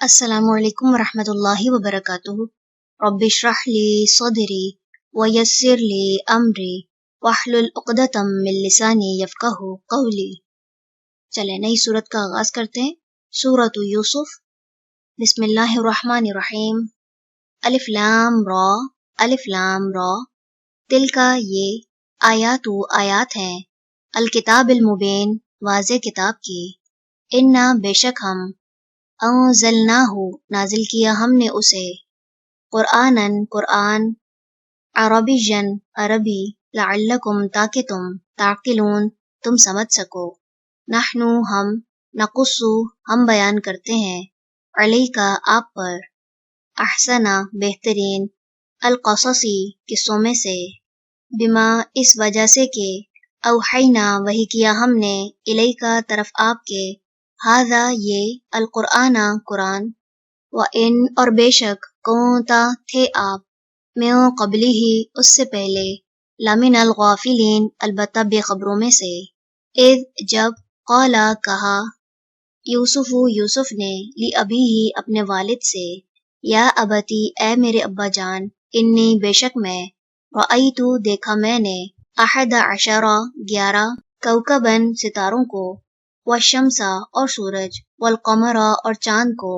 السلام علیکم ورحمۃ اللہ وبرکاتہ۔ رب اشرح لی صدری ویسر لی امری واحلل عقدۃ من لسانی یفقہوا قولی۔ چلیں نئی سورت کا آغاز کرتے ہیں۔ سورۃ یوسف۔ بسم اللہ الرحمن الرحیم۔ الف لام را، الف لام را، تلکا یہ، آیات ہیں، الکتاب المبین، واضح کتاب کی، انا بے شک ہم، انزلناہ نازل کیا ہم نے اسے، قرآناً قرآن، عربیًا عربی، لعلکم تاکہ تم، تعقلون تم سمجھ سکو، نحن ہم، نقص ہم بیان کرتے ہیں، علیک آپ پر، احسن بہترین، القصصی قصوں میں سے، بما اس وجہ سے کہ، اوحینا وحی کیا ہم نے، الیک طرف آپ کے، ھذا یہ، القرآن قرآن، وَإِنْ اور بے شک، کنتا تھے آپ، من قبلہ اس سے پہلے، لمن الغافلین البتہ بے خبروں میں سے، اذ جب، قالا کہا، یوسف نے، لی ابیہ اپنے والد سے، یا ابتی اے میرے ابا جان، انی بے شک میں، رأیت دیکھا میں نے، 11 کوکباً ستاروں کو، والشمس اور سورج، والقمر اور چاند کو،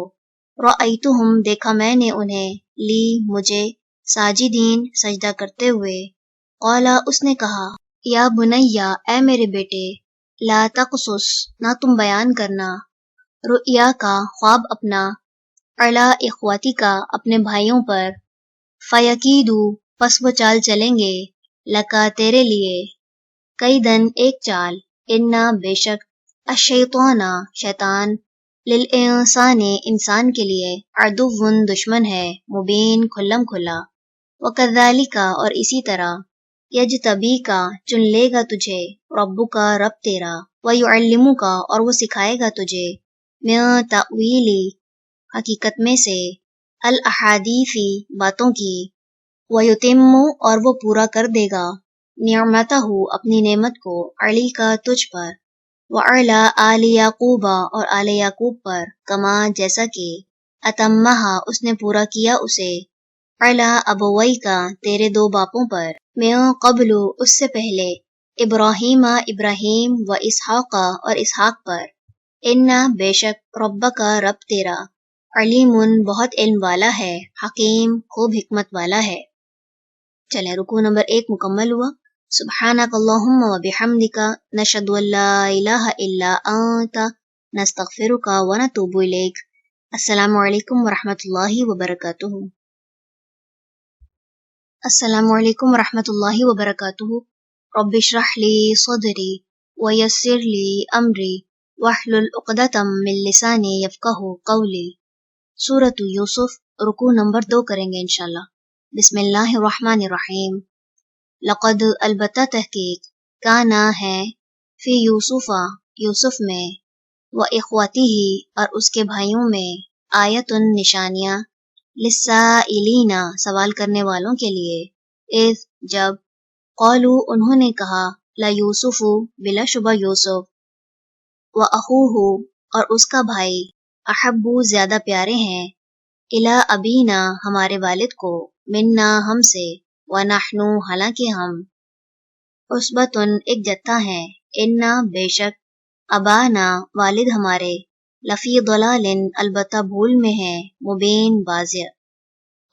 رأیتہم دیکھا میں نے انہیں، لی مجھے، ساجدین سجدہ کرتے ہوئے، قالا اس نے کہا، یا بنیا اے میرے بیٹے، لا تقصص نہ تم بیان کرنا، رؤیا کا خواب اپنا، علی اخواتی کا اپنے بھائیوں پر، فیکیدو پس وہ چال چلیں گے، لکا تیرے لیے، کیدن ایک چال، انا بے شک، الشیطان شیطان، للانسان انسان کے لیے، عدو دشمن ہے، مبین کھلم کھلا، وکذالک اور اسی طرح، یجتبیک چن لے گا تجھے، ربک رب تیرا، ویعلمک اور وہ سکھائے گا تجھے، من تأویل حقیقت میں سے، الاحادیث باتوں کی، ویتم اور وہ پورا کر دے گا، نعمتہ اپنی نعمت کو، علیک تجھ پر، وعلی آل یعقوب اور آل یعقوب پر، کما جیسا کہ، اتمہا اس نے پورا کیا اسے، علی ابویک تیرے دو باپوں پر، من قبل اس سے پہلے، ابراہیم و اسحاق اور اسحاق پر، انا بے شک، ربک رب تیرا، علیم بہت علم والا ہے، حکیم خوب حکمت والا ہے۔ چلیں رکوع نمبر 1 مکمل ہوا۔ سبحانک اللہم و بحمدک، نشہد ان لا الہ الا انت، نستغفرک و نتوب الیک۔ السلام علیکم ورحمۃ اللہ وبرکاتہ۔ السلام علیکم ورحمۃ اللہ وبرکاتہ۔ رب اشرح لی صدری ویسر لی امری واحلل عقدۃ من لسانی یفقہوا قولی۔ سورۃ یوسف، رکوع نمبر 2 کریں گے انشاءاللہ۔ بسم اللہ الرحمن الرحیم۔ لقد البتہ تحقیق، کانا ہے، فی یوسف میں، و اخواتہ اور اس کے بھائیوں میں، آیت نشانیاں، للسائلین سوال کرنے والوں کے لیے، اذ جب، قالو انہوں نے کہا، لا یوسف بلا شبہ یوسف، و اخوہ اور اس کا بھائی، احب زیادہ پیارے ہیں، الی ابینا ہمارے والد کو، منا ہم سے، ونحن حالانکہ ہم، عصبۃ ایک جتھا ہیں، انا بے شک، ابانا والد ہمارے، لفی ضلال البتہ بھول میں ہیں، مبین واضح۔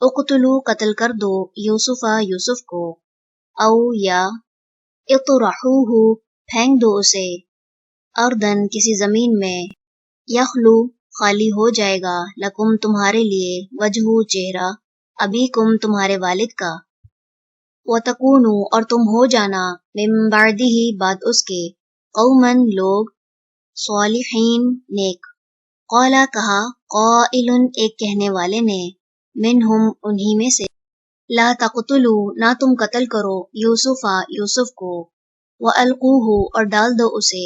اقتلوا قتل کر دو، یوسف کو، او یا، اطرحوہ پھینک دو اسے، اردن کسی زمین میں، یخلو خالی ہو جائے گا، لکم تمہارے لیے، وجہ چہرہ، ابیکم تمہارے والد کا، وتکونوا اور تم ہو جانا، من بعدہ بعد اس کے، قوماً لوگ، صالحین نیک۔ قالا کہا، قائل ایک کہنے والے نے، منہم انہی میں سے، لا تقتلوا نہ تم قتل کرو، یوسف کو، والقوہ اور ڈال دو اسے،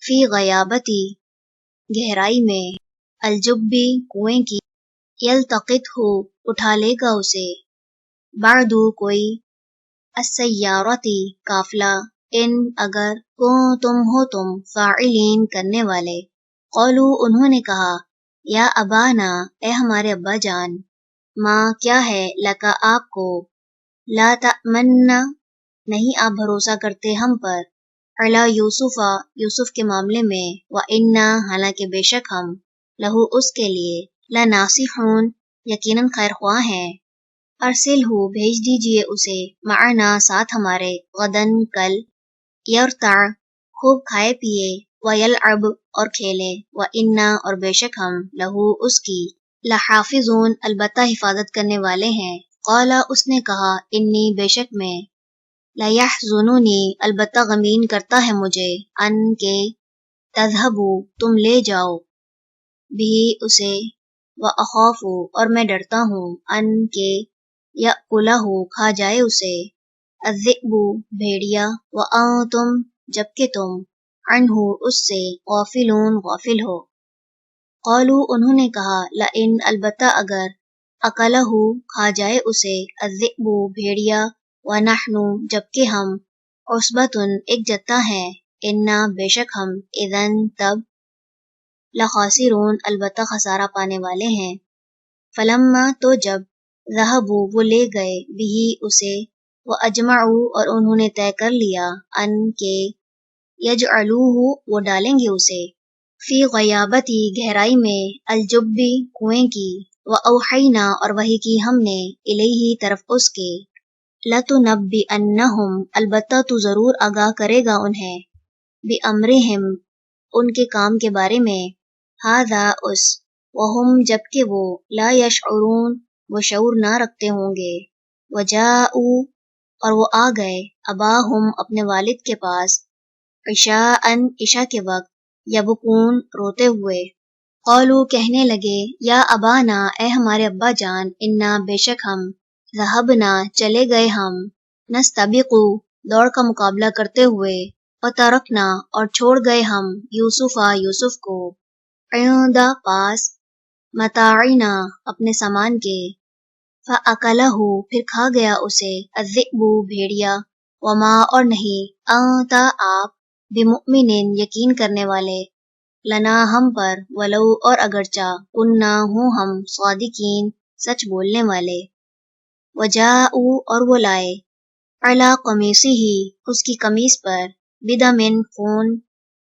فی غیابتی گہرائی میں، الجبی کنویں کی، یلتقطہ اٹھا لے گا اسے، بعد کوئی، السیارۃ قافلہ، ان اگر، کنتم ہو تم، فاعلین کرنے والے۔ قالو انہوں نے کہا، یا ابانا اے ہمارے ابا جان، ماں کیا ہے لکا آپ کو، لا تأمنا نہیں آپ بھروسہ کرتے ہم پر، علی یوسفا یوسف کے معاملے میں، وَإِنَّا حالانکہ بے شک ہم، لہو اس کے لیے، لناصحون یقیناً خیر خواہ ہیں، ارسل ہو بھیج دیجئے اسے، معنا ساتھ ہمارے، غدن کل، یرتع خوب کھائے پیئے، ویلعب اور کھیلے، وَإِنَّا اور بے شک ہم، لہو اس کی، لحافظون البتہ حفاظت کرنے والے ہیں، قالا اس نے کہا، انی بے شک میں، لیحزننی البتہ غمگین کرتا ہے مجھے، ان کے تذہبوا تم لے جاؤ، بھی اسے، وَأَخَافُ اور میں ڈرتا ہوں، ان کے یأکلہ کھا جائے اسے، الذئب بھیڑیا، وَأَنتم جبکہ تم، عنہ اس سے، غافلون غافل ہو، قالوا انہوں نے کہا، لئن البتہ اگر، اکلہ کھا جائے اسے، الذئب بھیڑیا، ونحن جبکہ ہم، عصبۃ ایک جتھا ہیں، انا بے شک ہم، اذن تب، لخاسرون البتہ خسارہ پانے والے ہیں، فلما تو جب، ذہبوا وہ لے گئے، بھی اسے، واجمعوا اور انہوں نے طے کر لیا، ان کے، یجعلوہ وہ ڈالیں گے اسے، فی غیابتی گہرائی میں، الجبی کنویں کی، واوحینا اور وحی کی ہم نے، الیہ طرف اس کے، لتنبئنہم البتہ تو ضرور آگاہ کرے گا انہیں، بامرہم ان کے کام کے بارے میں، ھذا اس، وہم جبکہ وہ، لا یشعرون وہ شعور نہ رکھتے ہوں گے، وجاءوا اور وہ آ گئے، اباہم اپنے والد کے پاس، عشاءً عشاء کے وقت، یبکون روتے ہوئے، قالوا کہنے لگے، یا ابانا اے ہمارے ابا جان، انا بے شک ہم، ذہبنا چلے گئے ہم، نستبق دوڑ کا مقابلہ کرتے ہوئے، وترکنا اور چھوڑ گئے ہم، یوسفا یوسف کو، عند پاس، متاعنا اپنے سامان کے، فاکلہ پھر کھا گیا اسے، الذئب بھیڑیا، وما اور نہیں، انت آپ، بمؤمن یقین کرنے والے، لنا ہم پر، ولو اور اگرچہ، کننا ہوں ہم، صادقین سچ بولنے والے، وجاءوا اور وہ لائے، علی قمیصہ اس کی قمیص پر، بدم خون،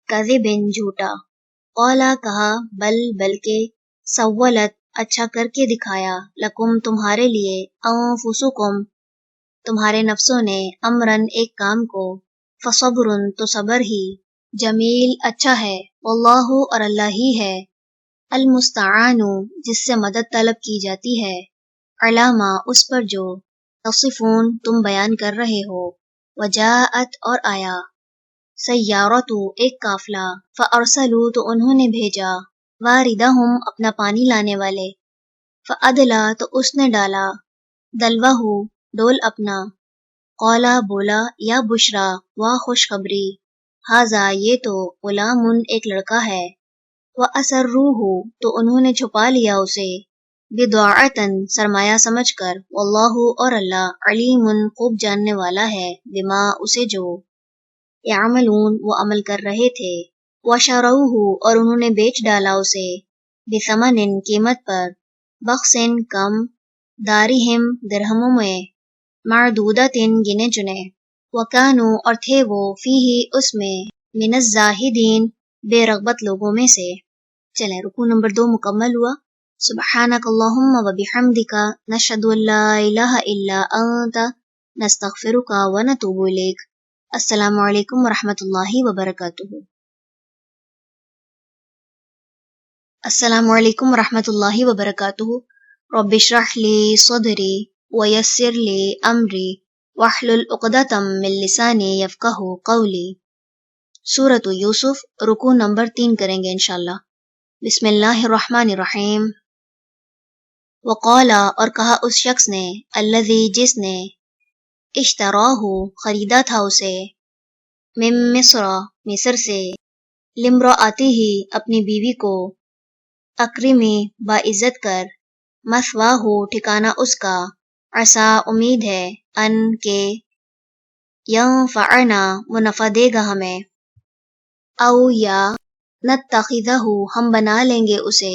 کذب جھوٹا، قالا کہا، بل بلکہ، سولت اچھا کر کے دکھایا، لکم تمہارے لیے، انفسکم تمہارے نفسوں نے، امرن ایک کام کو، فصبرن تو صبر ہی، جمیل اچھا ہے، واللہ اور اللہ ہی ہے، المستعان جس سے مدد طلب کی جاتی ہے، علامہ اس پر جو، تصفون تم بیان کر رہے ہو، وجاءت اور آیا، سیارۃ ایک قافلہ، فارسلوا تو انہوں نے بھیجا، واردہم اپنا پانی لانے والے، فادلا تو اس نے ڈالا، دلوہ ڈول اپنا، قالا بولا، یا بشرا واہ خوشخبری، ھذا یہ تو، غلام ایک لڑکا ہے، واسروہ تو انہوں نے چھپا لیا اسے، بضاعۃ سرمایہ سمجھ کر، واللہ اور اللہ، علیم خوب جاننے والا ہے، بما اسے جو، یعملون وہ عمل کر رہے تھے، وشروہ اور انہوں نے بیچ ڈالا اسے، بثمن قیمت پر، بخس کم، دارہم درہموں میں، معدودۃ گنے چنے، وکانوا اور تھے وہ، فیہ اس میں، من الزاہدین بے رغبت لوگوں میں سے۔ چلیں رکوع نمبر 2 مکمل ہوا۔ سبحانک اللہم وبحمدک، نشہد ان لا الہ الا انت، نستغفرک ونتوب الیک۔ السلام علیکم ورحمۃ اللہ وبرکاتہ۔ السلام علیکم ورحمۃ اللہ وبرکاتہ۔ رب اشرح لی صدری ویسر لی امری واحلل عقدۃ من لسانی یفقہوا قولی۔ سورۃ یوسف، رکوع نمبر 3 کریں گے انشاءاللہ۔ بسم اللہ الرحمن الرحیم۔ وقال اور کہا اس شخص نے، الذی جس نے، اشتراہ خریدا تھا اسے، من مصر مصر سے، لامرأتہ اپنی بیوی کو، اکرمی باعزت کر، مثواہ ٹھکانہ اس کا، عسیٰ امید ہے، ان کے، ینفعنا وہ نفع دے گا ہمیں، او یا، نتخذہ ہم بنا لیں گے اسے،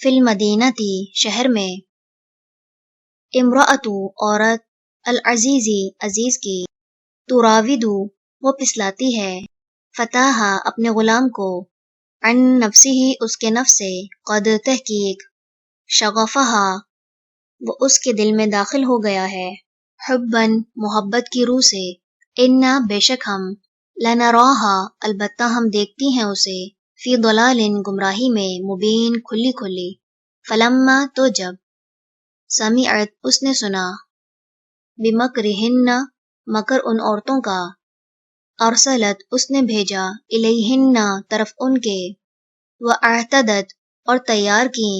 فی المدینتی شہر میں، امرأتو عورت، العزیزی عزیز کی، تراودو وہ پسلاتی ہے، فتاحا اپنے غلام کو، عن نفسی اس کے نفس سے، قد تحقیق، شغفہا وہ اس کے دل میں داخل ہو گیا ہے، حباً محبت کی روح سے، انا بے شک ہم، لنراہا البتہ ہم دیکھتی ہیں اسے، فی ضلال گمراہی میں، مبین کھلی کھلی، فلما تو جب، سمعت اس نے سنا، بمکرہن مکر ان عورتوں کا، ارسلت اس نے بھیجا، الیہن طرف ان کے، واعتدت اور تیار کی،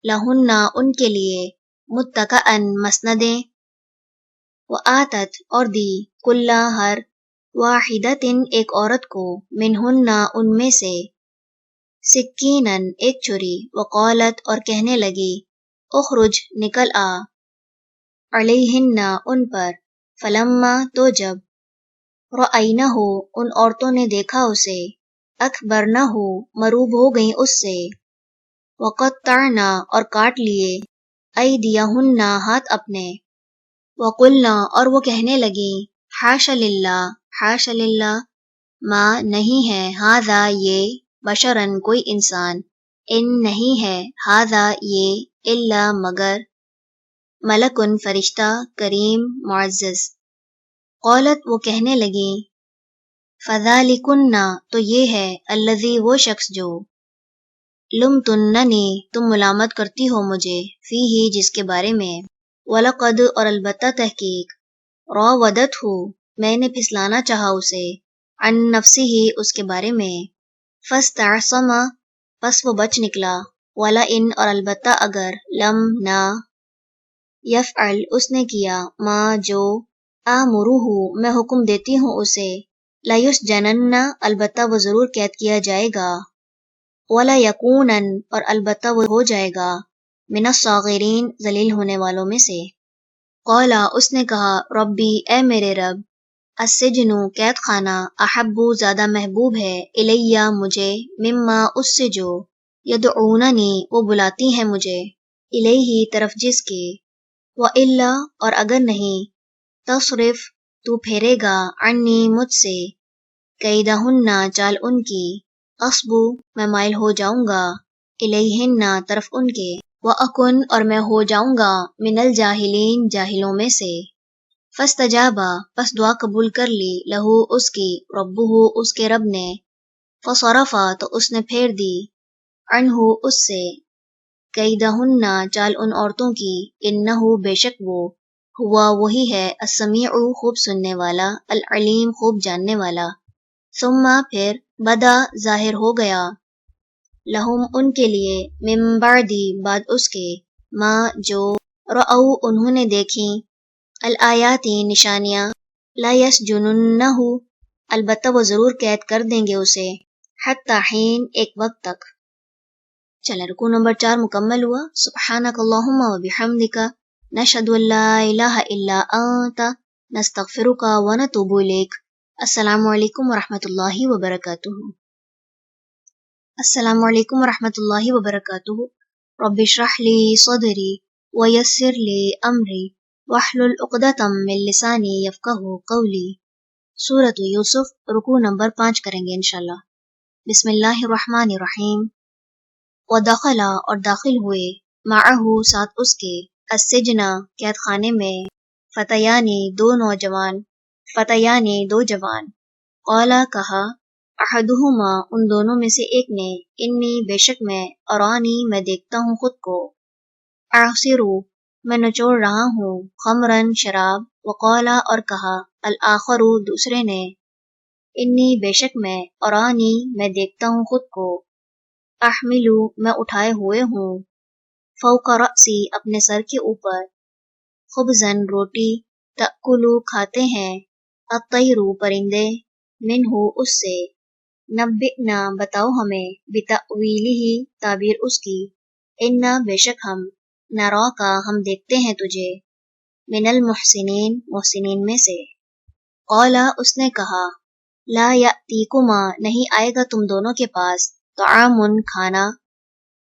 لہن ان کے لیے، متکئن مسندیں، وآتت اور دی، کلا ہر، واحدۃ ایک عورت کو، منہن ان میں سے، سکینن ایک چھری، وقالت اور کہنے لگی، اخرج نکل آ، علیہن ان پر، فلما تو جب، رأینہ ان عورتوں نے دیکھا اسے، اکبرنہ مروب ہو گئیں اس سے، وقطعن اور کاٹ لیے، ایدیہن ہاتھ اپنے، وقلنا اور وہ کہنے لگیں، حاش للہ، ما نہیں ہے، ہذا یہ، بشرن کوئی انسان، ان نہیں ہے، ہذا یہ، الا مگر، ملکن فرشتہ، کریم معزز، قالت وہ کہنے لگیں، فذالکن تو یہ ہے، الذی وہ شخص جو، لمتننی تم ملامت کرتی ہو مجھے، فیہ جس کے بارے میں، وَلَقَدْ اور البتہ تحقیق، راودتہ میں نے پھسلانا چاہا اسے، عن نفسہ اس کے بارے میں، فاستعصم پس وہ بچ نکلا، وَلَئِنْ اور البتہ اگر، لم نہ، یفعل اس نے کیا، ما جو، آمرہ میں حکم دیتی ہوں اسے، لیسجنن البتہ وہ ضرور قید کیا جائے گا، وَلَیَکُونَن اور البتہ وہ ہو جائے گا، من الصاغرین ذلیل ہونے والوں میں سے، قالا اس نے کہا، ربی اے میرے رب، السجن قید خانہ، احب زیادہ محبوب ہے، الیہ مجھے، مما اس سے جو، یدعوننی وہ بلاتی ہیں مجھے، الیہ طرف جس کے، وَإِلَّا اور اگر نہیں، تصرف تو پھیرے گا، عنی مجھ سے، کیدہن چال ان کی، اصبو میں مائل ہو جاؤں گا، الیہن طرف ان کے، وَأَكُنْ اور میں ہو جاؤں گا، من الجاہلین جاہلوں میں سے، فاستجابا پس دعا قبول کر لی، لہو اس کی، ربہ اس کے رب نے، فصرفا تو اس نے پھیر دی، عنہ اس سے، کیدہن چال ان عورتوں کی، انہ بے شک وہ، ہوا وہی ہے، السمیع خوب سننے والا، العلیم خوب جاننے والا، ثم پھر، بدا ظاہر ہو گیا، لہم ان کے لیے، من بعدی بعد اس کے، ما جو، رأو انہوں نے دیکھیں، الآیاتی نشانیاں، لا یسجننہ البتہ وہ ضرور قید کر دیں گے اسے، حتی حین ایک وقت تک۔ چلیں رکوع نمبر 4 مکمل ہوا۔ سبحانک اللہم و بحمدک، نشہد ان لا الہ الا انت، نستغفرک و نتوب الیک۔ السلام علیکم ورحمۃ اللہ وبرکاتہ۔ السلام علیکم ورحمۃ اللہ وبرکاتہ۔ رب اشرح لی صدری ویسر لی امری واحلل عقدۃ من لسانی یفقہوا قولی۔ سورۃ یوسف، رکوع نمبر 5 کریں گے انشاءاللہ۔ بسم اللہ الرحمن الرحیم۔ ودخل اور داخل ہوئے، معہ ساتھ اس کے، السجن قید خانے میں، فتیانی دو جوان، قالا کہا، احدہما ان دونوں میں سے ایک نے، انی بے شک میں، ارانی میں دیکھتا ہوں خود کو، اعصرو میں نچوڑ رہا ہوں، خمرن شراب، وقالا اور کہا، الآخر دوسرے نے، انی بے شک میں، ارانی میں دیکھتا ہوں خود کو، احملو میں اٹھائے ہوئے ہوں، فوق رأسی اپنے سر کے اوپر، خبزن روٹی، تأکلو کھاتے ہیں، الطیر پرندے، منہ اس سے، نبئنا بتاؤ ہمیں، بتأویلہ تعبیر اس کی، انا بے شک ہم، نراکا ہم دیکھتے ہیں تجھے، من المحسنین محسنین میں سے، قالا اس نے کہا، لا یأتیکما نہیں آئے گا تم دونوں کے پاس، طعام کھانا،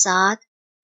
7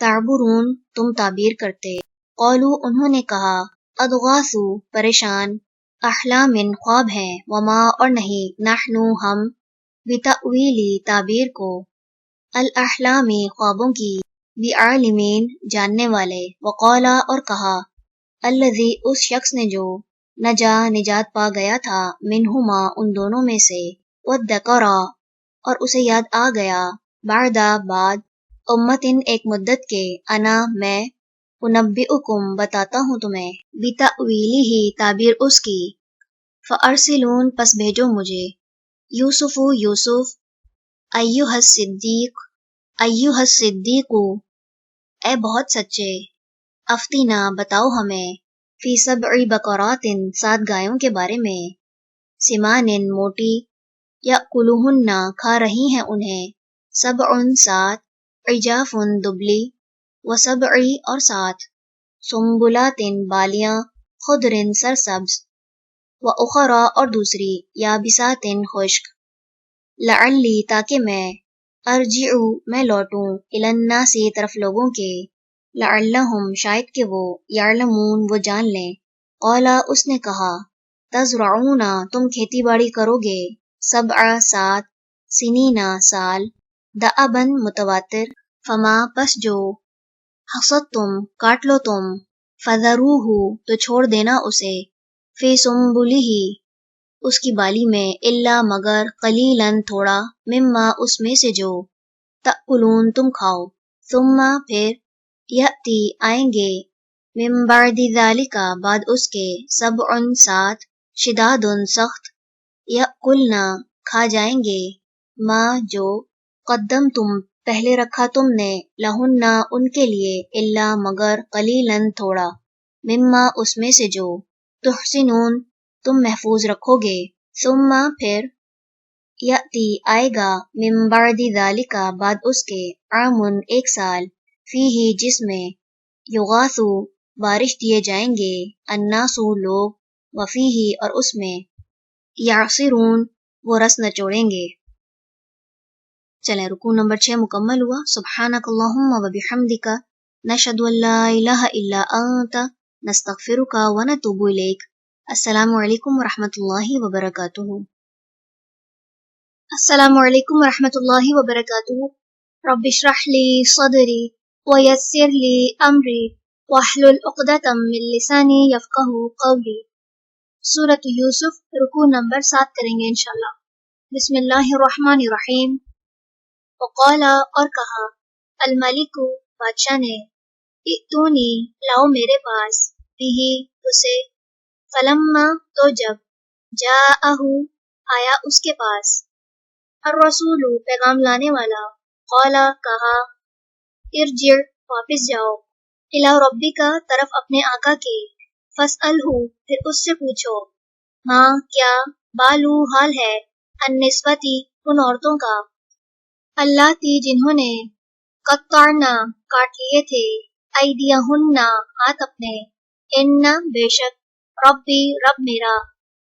تعبرون تم تعبیر کرتے، قولو انہوں نے کہا، اضغاثو پریشان، احلام خواب ہیں، وما اور نہیں، نحنو ہم، بتأویلی تعبیر کو، الاحلامی خوابوں کی، بعالمین جاننے والے، وقالا اور کہا، الذی اس شخص نے جو نجا نجات پا گیا تھا، منہما ان دونوں میں سے، وادکرا اور اسے یاد آ گیا، بعدا بعد، امتن ایک مدت کے، انا میں، انبئکم بتاتا ہوں تمہیں، بتأویلہ تعبیر اس کی، فارسلون پس بھیجو مجھے، یوسف یوسف، ایہا الصدیق ایہا الصدیق اے بہت سچے، افتینا بتاؤ ہمیں، فی سبع بقرات 7 گایوں کے بارے میں، سمان موٹی، یأکلہن کھا رہی ہیں انہیں، سبع 7، عجاف دبلی، وسبع اور 7، سنبلات بالیاں، خضر سرسبز، واخرى اور دوسری، یابسات خشک، لعلی تاکہ میں، ارجع میں لوٹوں، الی الناس طرف لوگوں کے، لعلہم شاید کہ وہ، یعلمون وہ جان لیں، قالا اس نے کہا، تزرعون تم کھیتی باڑی کرو گے، 7 سنین سال، دأبن متواتر، فما پس جو، حصدتم کاٹ لو تم، فذروہ تو چھوڑ دینا اسے، فی سنبلہ اس کی بالی میں، الا مگر، قلیلا تھوڑا، مما اس میں سے جو، تأکلون تم کھاؤ، ثم پھر، یأتی آئیں گے، من بعد ذالک بعد اس کے، 7 شداد سخت، یأکلن کھا جائیں گے، ما جو، قدمتم پہلے رکھا تم نے، لہن ان کے لیے، الا مگر، قلیلا تھوڑا، مما اس میں سے جو، تحسنون تم محفوظ رکھو گے، ثم پھر، یأتی آئے گا، من بعد ذالک بعد اس کے، عام 1 سال، فیہ جس میں، یغاثو بارش دیے جائیں گے، الناس لوگ، وفیہ اور اس میں، یعصرون وہ رس نچوڑیں گے۔ چلیں رکوع نمبر 6 مکمل ہوا۔ سبحانک اللہم و بحمدک، نشہد ان لا الہ الا انت، نستغفرک و نتوب الیک۔ السلام علیکم ورحمۃ اللہ وبرکاتہ۔ السلام علیکم ورحمۃ اللہ وبرکاتہ۔ رب اشرح لی صدری ویسر لی امری واحلل عقدۃ من لسانی یفقہوا قولی۔ سورۃ یوسف رکوع نمبر 7 کریں گے انشاءاللہ۔ بسم اللہ الرحمن الرحیم۔ وقال اور کہا، الملک بادشاہ نے، ائتونی لاؤ میرے پاس، بہ اسے، فلما تو جب، جاءہ آیا اس کے پاس، الرسول پیغام لانے والا، قال کہا، ارجع واپس جاؤ، الی ربک طرف اپنے آقا کے، فاسألہ پھر اس سے پوچھو، ماں کیا، بالو حال ہے، النسوتی ان عورتوں کا، اللاتی جنہوں نے، قطعنا کاٹ لیے تھے، ایدیہن ہاتھ اپنے، ان بے شک، ربی رب میرا،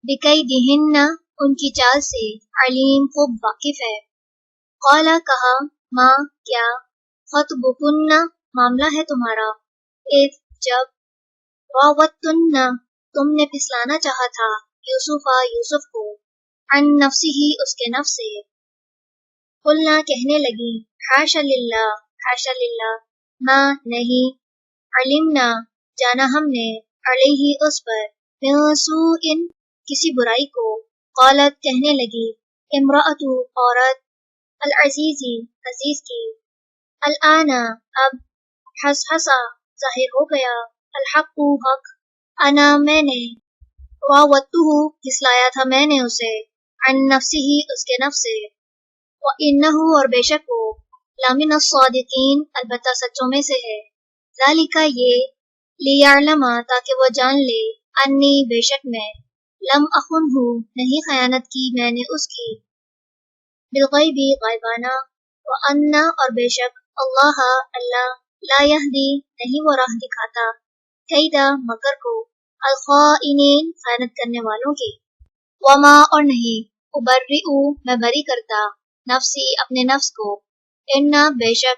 بکیدہن ان کی چال سے، علیم خوب واقف ہے، قال کہا، ماں کیا، خطبکن معاملہ ہے تمہارا، اذ جب، راوتن تم نے پھسلانا چاہا تھا، یوسف کو، عن نفسہ اس کے نفس سے، قلنا کہنے لگی، حاشا للہ، ما نہیں، علمنا جانا ہم نے، علیہ اس پر، من سوء کسی برائی کو، قالت کہنے لگی، امرأۃ عورت، العزیزی عزیز کی، الآن اب، حسحسا ظاہر ہو گیا، الحق حق، انا میں نے، راودتہ پھسلایا تھا میں نے اسے، عن نفسہ اس کے نفس سے، وَإِنَّهُ اور بے شک وہ، لَمِنَ الصَّادِقِينَ البتہ سچوں میں سے ہے، ذَلِكَ یہ، لِيَعْلَمَ تاکہ وہ جان لے، انی بے شک میں، لم اخنہ نہیں خیانت کی میں نے اس کی، بالغیب غائبانہ، وَأَنَّ اور بے شک، اللہ لا یہدی نہیں وہ راہ دکھاتا، کیدا مکر کو، الخائنین خیانت کرنے والوں کی، وما اور نہیں، ابرئ میں بری کرتا، نفسی اپنے نفس کو، ان بے شک،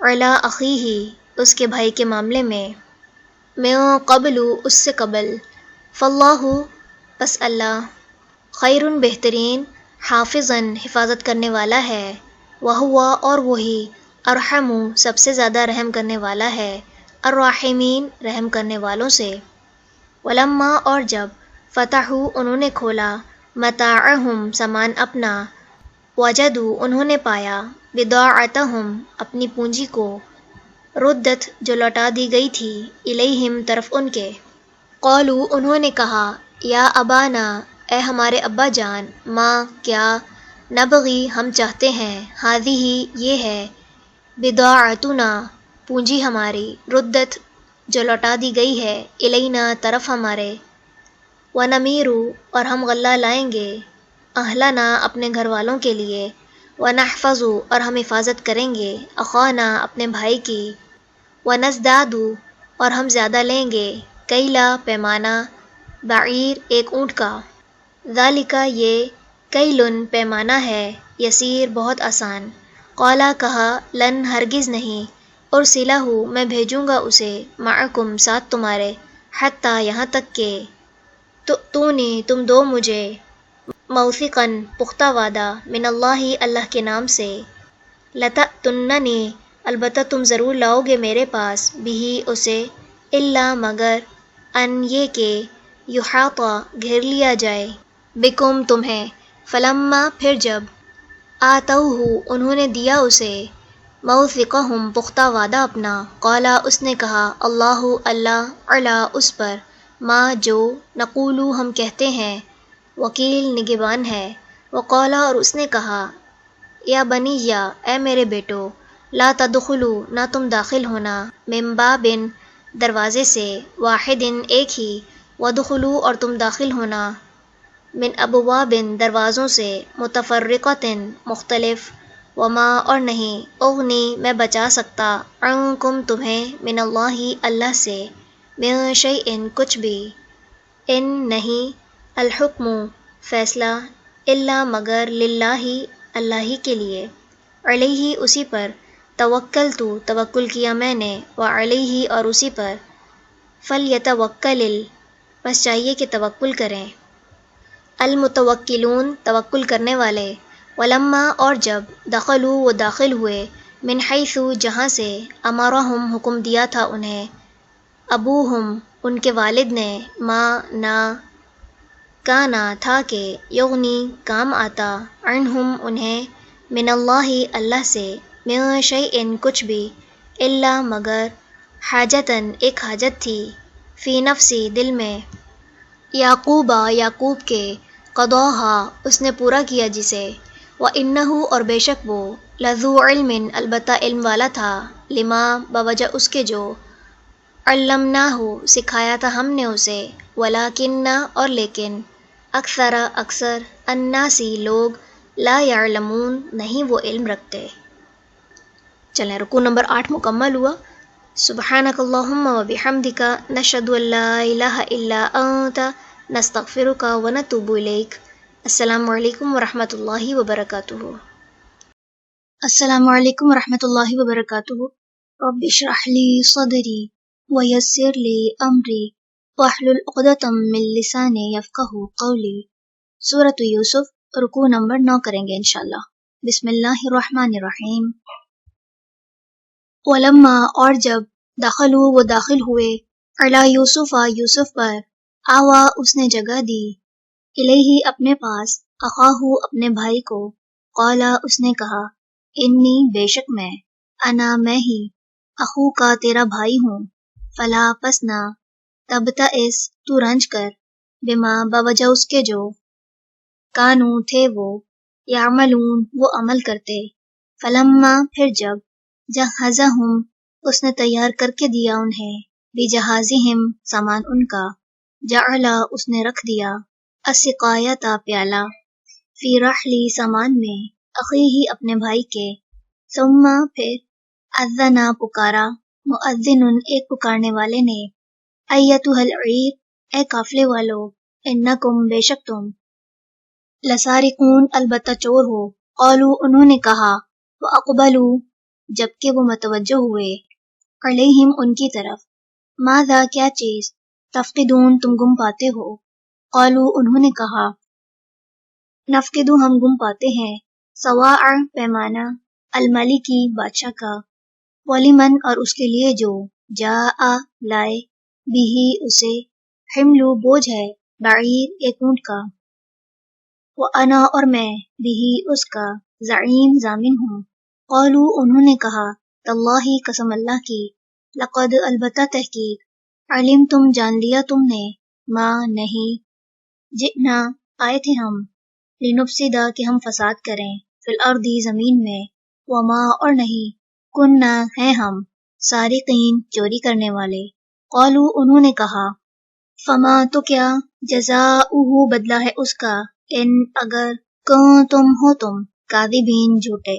علی اخیہ اس کے بھائی کے معاملے میں، من قبل اس سے قبل، فاللہ پس اللہ، خیر بہترین، حافظاً حفاظت کرنے والا ہے، وہوا اور وہی، ارحم سب سے زیادہ رحم کرنے والا ہے، الراحمین رحم کرنے والوں سے۔ ولما اور جب فتحوا انہوں نے کھولا، متاعہم سامان اپنا، وجدوا انہوں نے پایا، بضاعتہم اپنی پونجی کو، ردت جو لوٹا دی گئی تھی، الیہم طرف ان کے، قالوا انہوں نے کہا، یا ابانا اے ہمارے ابا جان، ما کیا، نبغی ہم چاہتے ہیں، ہذہ یہ ہے، بضاعتنا پونجی ہماری، ردت جو لوٹا دی گئی ہے، الینا طرف ہمارے، ونمیر اور ہم غلہ لائیں گے، اہلنا اپنے گھر والوں کے لیے، ونحفظ اور ہم حفاظت کریں گے، اخانا اپنے بھائی کی، ونزداد اور ہم زیادہ لیں گے، کیلا پیمانہ، بعیر ایک اونٹ کا، ذالک یہ، کیلن پیمانہ ہے، یسیر بہت آسان، قالا کہا، لن ہرگز نہیں، ارسلہ میں بھیجوں گا اسے، معکم ساتھ تمہارے، حتی یہاں تک کہ، تؤتونی تم دو مجھے، موثقاً پختہ وعدہ، من اللہ اللہ کے نام سے، لتأتوننی البتہ تم ضرور لاؤ گے میرے پاس، بھی اسے، الا مگر، ان یہ کہ، یحاطا گھیر لیا جائے، بکم تمہیں، فلما پھر جب، آتوہ انہوں نے دیا اسے، موثقہم پختہ وعدہ اپنا، قالا اس نے کہا، اللہ اللہ، علی اس پر، ما جو، نقولو ہم کہتے ہیں، وکیل نگہبان ہے، وقالا اور اس نے کہا، یا بنیا اے میرے بیٹو، لا تدخلوا نہ تم داخل ہونا، من باب دروازے سے، واحد ایک ہی، وادخلوا اور تم داخل ہونا، من ابواب دروازوں سے، متفرقۃ مختلف، وما اور نہیں، اغنی میں بچا سکتا، عنکم تمہیں، من اللہ اللہ سے، من شیء کچھ بھی، ان نہیں، الحکم فیصلہ، الا مگر، للہ اللہ ہی کے لیے، علیہ اسی پر، توکلت توکل کیا میں نے، وعلیہ اور اسی پر، فلیتوکل بس چاہیے کہ توکل کریں، المتوکلون توکل کرنے والے، ولما اور جب، دخلوا وہ داخل ہوئے، من حیث جہاں سے، امرہم حکم دیا تھا انہیں، ابوہم ان کے والد نے، ما نہ، کانا تھا کہ، یغنی کام آتا، عنہم انہیں، من اللہ اللہ سے، من شیء کچھ بھی، الا مگر، حاجتن ایک حاجت تھی، فی نفسی دل میں، یعقوبہ یعقوب کے، قضاها اس نے پورا کیا جسے، وَإِنَّهُ اور بے شک وہ، لذو علم البتہ علم والا تھا، لما بوجہ اس کے جو، علمناہ سکھایا تھا ہم نے اسے، ولیکن اور لیکن، اکثر الناسی لوگ، لا یعلمون نہیں وہ علم رکھتے۔ چلیں رکوع نمبر 8 مکمل ہوا۔ سبحانک اللہم و بحمدک، نشہد ان لا الہ الا انت، نستغفرک و نتوب الیک۔ السلام علیکم ورحمۃ اللہ وبرکاتہ۔ السلام علیکم ورحمۃ اللہ وبرکاتہ۔ رب اشرح لی صدری ویسر لی امری واحلل عقدۃ من لسانی یفقہوا قولی۔ سورۃ یوسف رکوع نمبر 9 کریں گے انشاءاللہ۔ بسم اللہ الرحمن الرحیم۔ ولما اور جب، دخلوا وہ داخل ہوئے، علی یوسف یوسف پر، آوا اس نے جگہ دی، الیہ اپنے پاس، اخاہ اپنے بھائی کو، قالا اس نے کہا، انی بے شک میں ہی، اخو کا تیرا بھائی ہوں، فلا پس نہ، تبتئس تو رنج کر، بما بوجہ اس کے جو، کانو تھے وہ، یعملون وہ عمل کرتے، فلما پھر جب، جہزہم اس نے تیار کر کے دیا انہیں، بجہازہم سامان ان کا، جعلا اس نے رکھ دیا، السقایۃ پیالہ، فی رحلی سامان میں، اخیہ اپنے بھائی کے، ثم پھر، اذنا پکارا، مؤذن ایک پکارنے والے نے، ایتھا العیر اے قافلے والو، انکم بے شک تم، لسارقون البتہ چور ہو، قالوا انہوں نے کہا، واقبلوا جبکہ وہ متوجہ ہوئے علیہم ان کی طرف، ماذا کیا چیز، تفقدون تم گم پاتے ہو، قالو انہوں نے کہا، نفقدو ہم گم پاتے ہیں، سواء پیمانہ، الملکی بادشاہ کا، ولیمن اور اس کے لیے جو، جاء لائے، بھی اسے، حملو بوجھ ہے، بعیر ایک اونٹ کا، وَأَنَا اور میں، بھی اس کا، زعیم ضامن ہوں، قالو انہوں نے کہا، تاللہ قسم اللہ کی، لقد البتہ تحقیق، علم تم جان لیا تم نے، ما نہیں، جئنا آئے تھے ہم، لنفسدا کہ ہم فساد کریں، فی الارض زمین میں، وما اور نہیں، کننا ہیں ہم، سارقین چوری کرنے والے، قالو انہوں نے کہا، فما تو کیا، جزاؤہ بدلہ ہے اس کا، ان اگر کنتم ہو تم، کاذبین جھوٹے،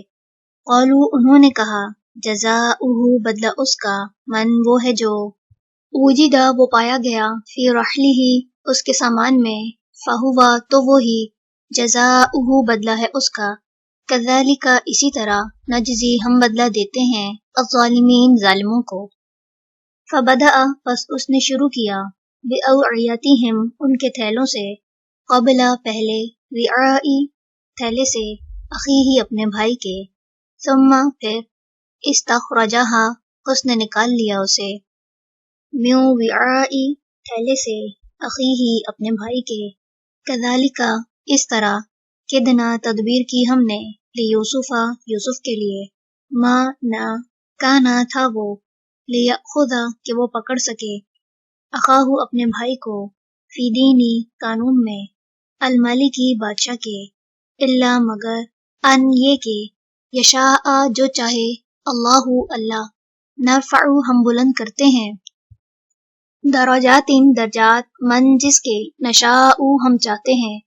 قالو انہوں نے کہا، جزاؤہ بدلہ اس کا، من وہ ہے جو، وجدہ وہ پایا گیا، فی رحلہ اس کے سامان میں، فہوا تو وہی، جزاؤہ بدلہ ہے اس کا، کذالک اسی طرح، نجزی ہم بدلہ دیتے ہیں، الظالمین ظالموں کو، فبدأ پس اس نے شروع کیا، بأوعیتہم ان کے تھیلوں سے، قبل پہلے، وعائی تھیلے سے، اخیہ اپنے بھائی کے، ثم پھر، استخرجہا اس نے نکال لیا اسے، میوں وعائی تھیلے سے، اخیہ اپنے بھائی کے، کذالک اس طرح، کدنا تدبیر کی ہم نے، لیوسفا یوسف کے لیے، ما نہ کانا تھا وہ، لیأخذا کہ وہ پکڑ سکے، اخاہ اپنے بھائی کو، فی دینی قانون میں، الملکی بادشاہ کے، الا مگر، ان یہ کہ، یشاء جو چاہے، اللہ اللہ، نرفع ہم بلند کرتے ہیں، درجات درجات، من جس کے، نشاء ہم چاہتے ہیں،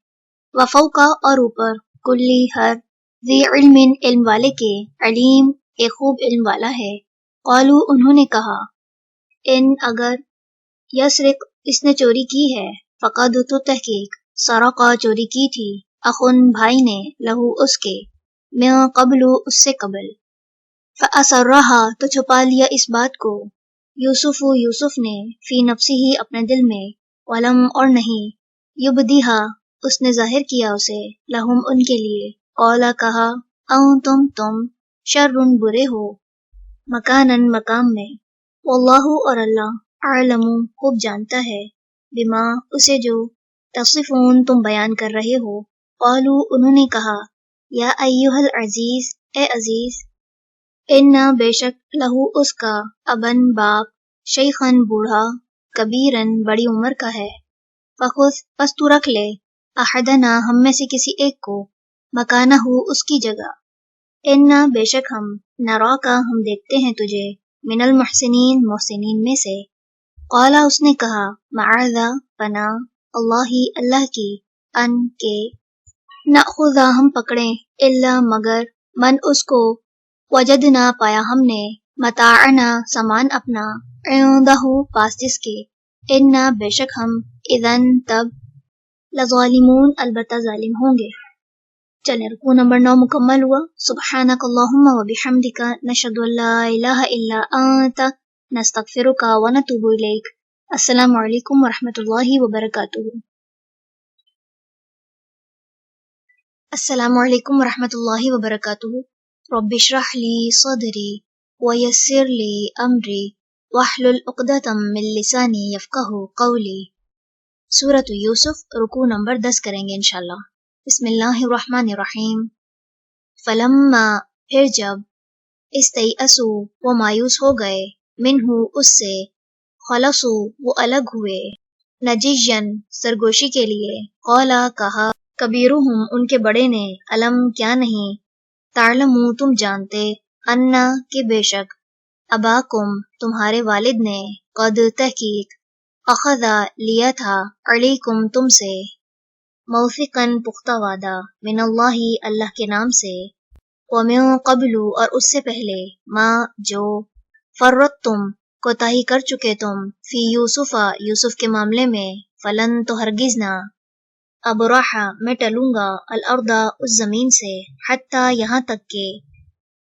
وفوقا اور اوپر، کلی ہر، ذی علم علم والے کے، علیم ایک خوب علم والا ہے، قالو انہوں نے کہا، ان اگر، یسرق اس نے چوری کی ہے، فقد تو تحقیق، سرقا چوری کی تھی، اخن بھائی نے، لہو اس کے، من قبل اس سے قبل، فاسرہا تو چھپا لیا اس بات کو، یوسف نے، فی نفسہ اپنے دل میں، ولم اور نہیں، یبدیہا اس نے ظاہر کیا اسے، لہم ان کے لیے، قولا کہا، تم شر برے ہو، مکانن مقام میں، واللہ اور اللہ، اعلم خوب جانتا ہے، بما اسے جو، تصفون تم بیان کر رہے ہو، قالو انہوں نے کہا، یا ایہا العزیز اے عزیز، انا بے شک لہو اس کا، ابن باپ، شیخن بوڑھا، کبیرن بڑی عمر کا ہے، فخذ پس تو رکھ لے، احدنا ہم میں سے کسی ایک کو، مکانہ اس کی جگہ، انا بے شک ہم، نراکا ہم دیکھتے ہیں تجھے، من المحسنین محسنین میں سے، قالا اس نے کہا، معاذا پناہ، اللہ کی، ان کے، نأخذا ہم پکڑیں، الا مگر، من اس کو، وجدنا پایا ہم نے، متاعنا سامان اپنا، عندہ پاس جس کے، انا بے شک ہم، اذن تب، لظالمون البتہ ظالم ہوں گے۔ چلیں رکوع نمبر 9 مکمل ہوا۔ سبحانک اللہم و بحمدک، نشہد ان لا الہ الا انت، نستغفرک و نتوب الیک۔ السلام علیکم ورحمۃ اللہ وبرکاتہ۔ السلام علیکم ورحمۃ اللہ وبرکاتہ۔ رب اشرح لی صدری ویسر لی امری واحلل عقدۃ من لسانی یفقہوا قولی۔ سورۃ یوسف، رکوع نمبر 10 کریں گے انشاءاللہ۔ بسم اللہ الرحمن الرحیم۔ فلما پھر جب، استیئسوا وہ مایوس ہو گئے، منہ اس سے، خلصوا وہ الگ ہوئے، نجیًا سرگوشی کے لیے، قالا کہا، کبیرہم ان کے بڑے نے، علم کیا نہیں، تعلموا تم جانتے، انا کہ بے شک، اباکم تمہارے والد نے، قد تحقیق، اخذا لیا تھا، علیکم تم سے، موثقاً پختہ وعدہ، من اللہ اللہ کے نام سے، ومن قبل اور اس سے پہلے، ما جو، فرطتم کوتاہی کر چکے تم، فی یوسفا یوسف کے معاملے میں، فلن تو ہرگز نہ، ابرح میں ٹلوں گا، الارض اس زمین سے، حتی یہاں تک کہ،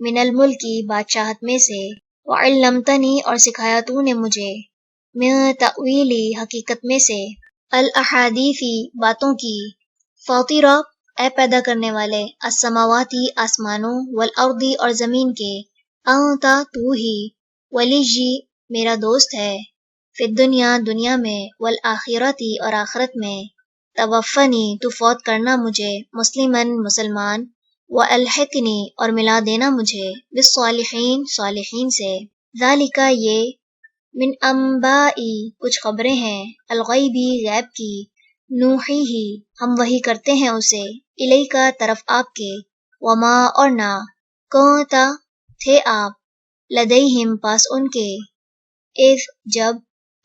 من الملکی بادشاہت میں سے، وعلمتنی اور سکھایا تو نے مجھے، من تأویلی حقیقت میں سے، الاحادیثی باتوں کی، فاطرہ اے پیدا کرنے والے، السماواتی آسمانوں، والارضی اور زمین کے، انت تو ہی، ولیجی میرا دوست ہے، فی الدنیا دنیا میں، والآخرتی اور آخرت میں، توفنی تو فوت کرنا مجھے، مسلمن مسلمان، والحقنی اور ملا دینا مجھے، بالصالحین صالحین سے، ذالک یہ، من انبائی کچھ خبریں ہیں، الغیبی غیب کی، نوحی ہی ہم وحی کرتے ہیں اسے، الیکا طرف آپ کے، وما اور نہ، کنتا تھے آپ، لدیہم پاس ان کے، اذ جب،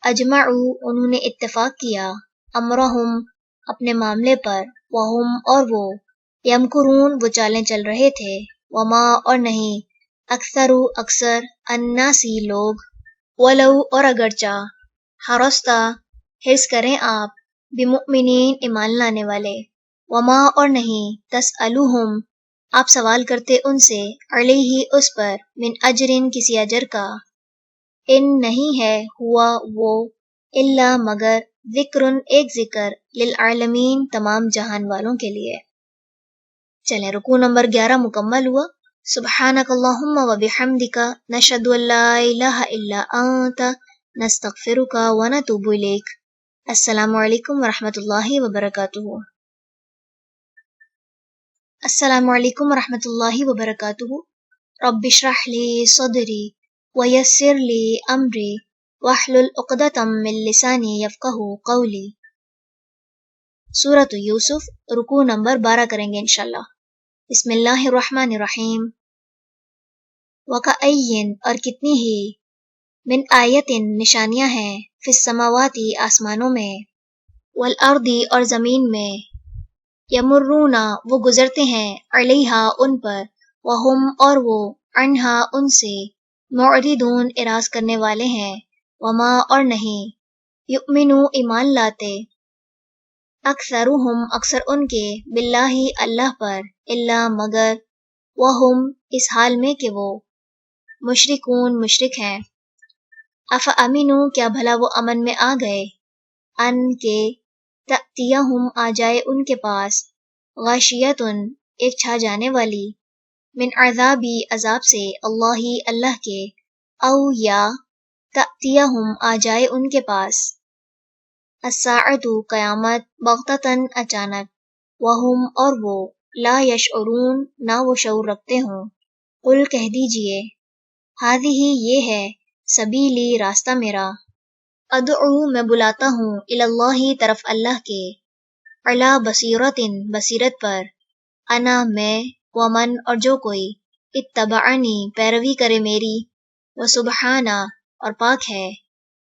اجمعوا انہوں نے اتفاق کیا، امرہم اپنے معاملے پر، وہم اور وہ، یمکرون وہ چالیں چل رہے تھے، وما اور نہیں، اکثر الناسی لوگ، ولو اور اگرچہ، حرصتا حرص کریں آپ، بمؤمنین ایمان لانے والے، وما اور نہیں، تسألوہم آپ سوال کرتے ان سے، علیہ اس پر، من اجرن کسی اجر کا، ان نہیں ہے ہوا وہ، الا مگر، ذکرن ایک ذکر، للعالمین تمام جہان والوں کے لیے۔ چلیں رکوع نمبر 11 مکمل ہوا۔ سبحانک اللہم و بحمدک، نشہد ان لا الہ الا انت، نستغفرک و نتوب الیک۔ السلام علیکم ورحمۃ اللہ وبرکاتہ۔ السلام علیکم ورحمۃ اللہ وبرکاتہ۔ رب اشرح لی صدری ویسر لی امری واحلل عقدۃ من لسانی یفقہوا قولی۔ سورۃ یوسف، رکوع نمبر 12 کریں گے انشاءاللہ۔ بسم اللہ الرحمن الرحیم۔ وَكَأَيٍّ اور کتنی ہی، من آیتٍ نشانیاں ہیں، فی السماواتی آسمانوں میں، والارض اور زمین میں، یمرون وہ گزرتے ہیں، علیہا ان پر، وہم اور وہ، عنہا ان سے، معرضون اعراض کرنے والے ہیں، وما اور نہیں، یؤمنو ایمان لاتے، اکثرہم اکثر ان کے، باللہ اللہ پر، الا مگر، وہم اس حال میں کہ وہ، مشرکون مشرک ہیں، افامنو کیا بھلا وہ امن میں آ گئے، ان کے، تأتیہم آ جائے ان کے پاس، غاشیتن ایک چھا جانے والی، من عذابی عذاب سے، اللہ کے، او یا، تأتیہم آ جائے ان کے پاس، الساعۃ قیامت، بغتتاً اچانک، وہم اور وہ، لا یشعرون نہ وہ شعور رکھتے ہوں، قل کہہ دیجئے، ہذہ یہ ہے، سبیلی راستہ میرا، ادعو میں بلاتا ہوں، اللہ طرف اللہ کے، علی بصیرۃ بصیرت پر، انا میں، ومن اور جو کوئی، اتبعنی پیروی کرے میری، وسبحانہ اور پاک ہے،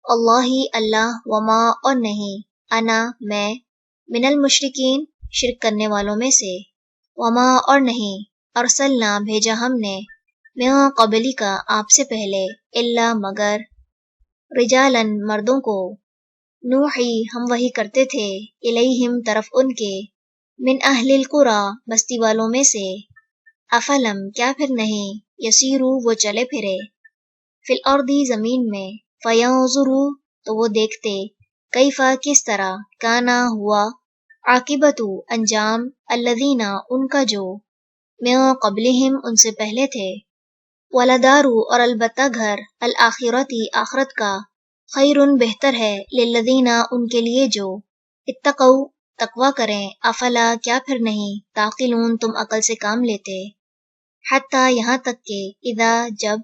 اللہ وما اور نہیں، انا میں، من المشرکین شرک کرنے والوں میں سے، وما اور نہیں، ارسلنا بھیجا ہم نے، من قبلی کا آپ سے پہلے، الا مگر، رجالن مردوں کو، نوحی ہم وحی کرتے تھے، الیہم طرف ان کے، من اہل القری بستی والوں میں سے، افلم کیا پھر نہیں، یسیرو وہ چلے پھرے، فی الارض زمین میں، فینظرو تو وہ دیکھتے، کیفا کس طرح، کانا ہوا، عاقبت انجام، الذین ان کا جو، من قبلہم ان سے پہلے تھے، ولدار اور البتہ گھر، الآخرتی آخرت کا، خیر بہتر ہے، للذین ان کے لیے جو، اتقوا تقوی کریں، افلا کیا پھر نہیں، تعقلون تم عقل سے کام لیتے، حتی یہاں تک کہ، اذا جب،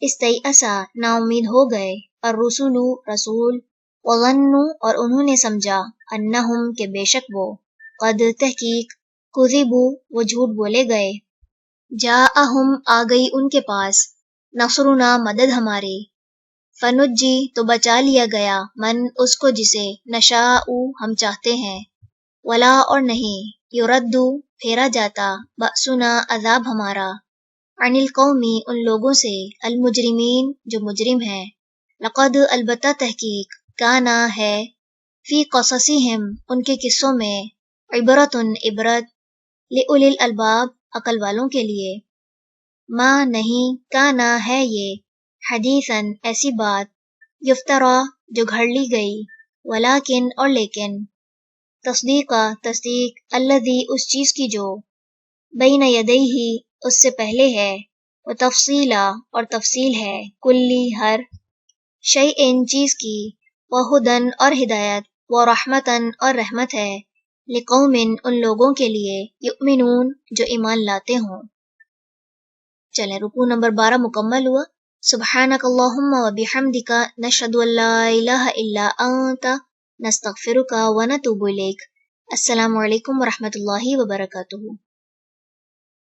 استیأسا نا امید ہو گئے، الرسول رسول، وظنوا اور انہوں نے سمجھا، انہم کہ بے شک وہ، قد تحقیق، کذبوا وہ جھوٹ بولے گئے، جاءہم آ گئی ان کے پاس، نصرنا مدد ہماری، فنجی تو بچا لیا گیا، من اس کو جسے، نشاء ہم چاہتے ہیں، ولا اور نہیں، یردو پھیرا جاتا، بأسنا عذاب ہمارا، عن القومی ان لوگوں سے، المجرمین جو مجرم ہیں، لقد البتہ تحقیق، کانا ہے، فی قصصہم ان کے قصوں میں، عبرۃ عبرت، لأولی الالباب عقل والوں کے لیے، ما نہیں کانا ہے یہ حدیثاً ایسی بات یفترا جو گھڑ لی گئی ولیکن اور لیکن تصدیقہ تصدیق الذی اس چیز کی جو بین یدیہ اس سے پہلے ہے و تفصیلا اور تفصیل ہے کلی ہر شیئن چیز کی وہدن اور ہدایت و رحمتن اور رحمت ہے لقوم ان لوگوں کے لیے یؤمنون جو ایمان لاتے ہوں۔ چلیں رکوع نمبر 12 مکمل ہوا۔ سبحانک اللہم و بحمدک نشہد ان لا الہ الا انت نستغفرک و نتوب الیک۔ السلام علیکم ورحمۃ اللہ وبرکاتہ۔